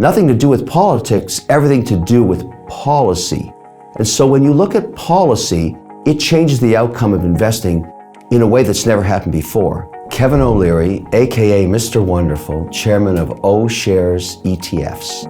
Nothing to do with politics, everything to do with policy. And so when you look at policy, it changes the outcome of investing in a way that's never happened before. Kevin O'Leary, AKA Mr. Wonderful, chairman of O Shares ETFs.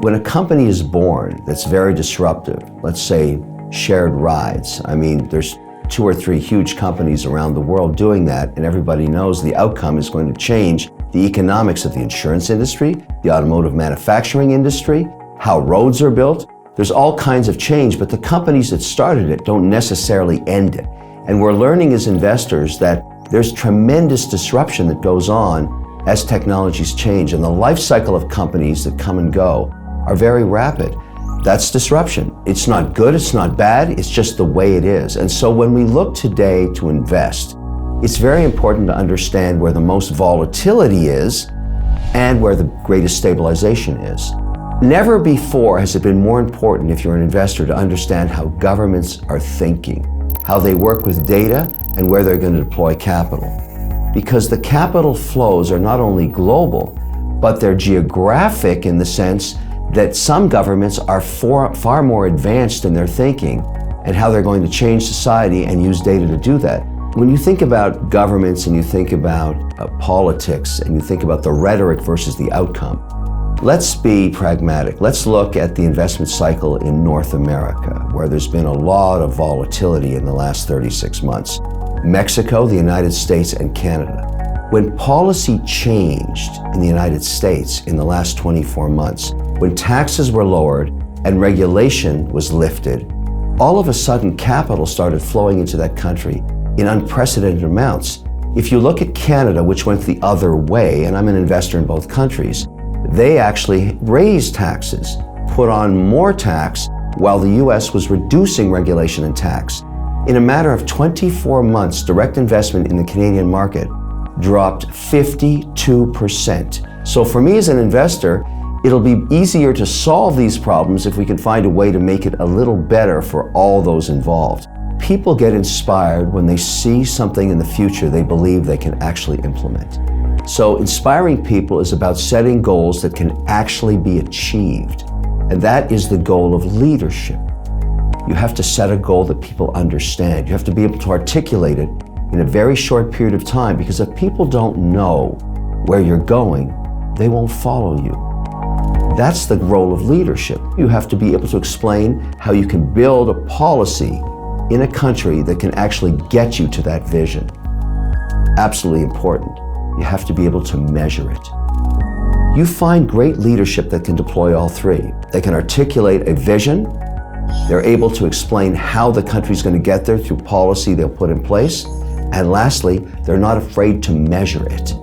When a company is born that's very disruptive, let's say shared rides, I mean, there's 2 or 3 huge companies around the world doing that, and everybody knows the outcome is going to change the economics of the insurance industry, the automotive manufacturing industry, how roads are built. There's all kinds of change, but the companies that started it don't necessarily end it. And we're learning as investors that there's tremendous disruption that goes on as technologies change, and the life cycle of companies that come and go are very rapid. That's disruption. It's not good, it's not bad, it's just the way it is. And so when we look today to invest, it's very important to understand where the most volatility is and where the greatest stabilization is. Never before has it been more important, if you're an investor, to understand how governments are thinking, how they work with data, and where they're going to deploy capital. Because the capital flows are not only global, but they're geographic in the sense that some governments are far more advanced in their thinking and how they're going to change society and use data to do that. When you think about governments and you think about politics and you think about the rhetoric versus the outcome, let's be pragmatic. Let's look at the investment cycle in North America, where there's been a lot of volatility in the last 36 months. Mexico, the United States, and Canada. When policy changed in the United States in the last 24 months, when taxes were lowered and regulation was lifted, all of a sudden capital started flowing into that country in unprecedented amounts. If you look at Canada, which went the other way, and I'm an investor in both countries, they actually raised taxes, put on more tax, while the US was reducing regulation and tax. In a matter of 24 months, direct investment in the Canadian market dropped 52%. So for me as an investor, it'll be easier to solve these problems if we can find a way to make it a little better for all those involved. People get inspired when they see something in the future they believe they can actually implement. So inspiring people is about setting goals that can actually be achieved. And that is the goal of leadership. You have to set a goal that people understand. You have to be able to articulate it in a very short period of time, because if people don't know where you're going, they won't follow you. That's the role of leadership. You have to be able to explain how you can build a policy in a country that can actually get you to that vision. Absolutely important. You have to be able to measure it. You find great leadership that can deploy all three. They can articulate a vision. They're able to explain how the country's going to get there through policy they'll put in place. And lastly, they're not afraid to measure it.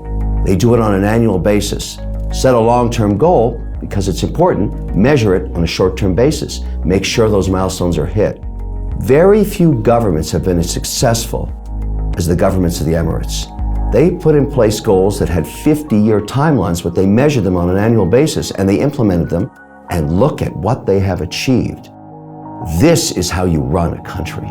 They do it on an annual basis. Set a long-term goal because it's important. Measure it on a short-term basis. Make sure those milestones are hit. Very few governments have been as successful as the governments of the Emirates. They put in place goals that had 50-year timelines, but they measured them on an annual basis and they implemented them, and look at what they have achieved. This is how you run a country.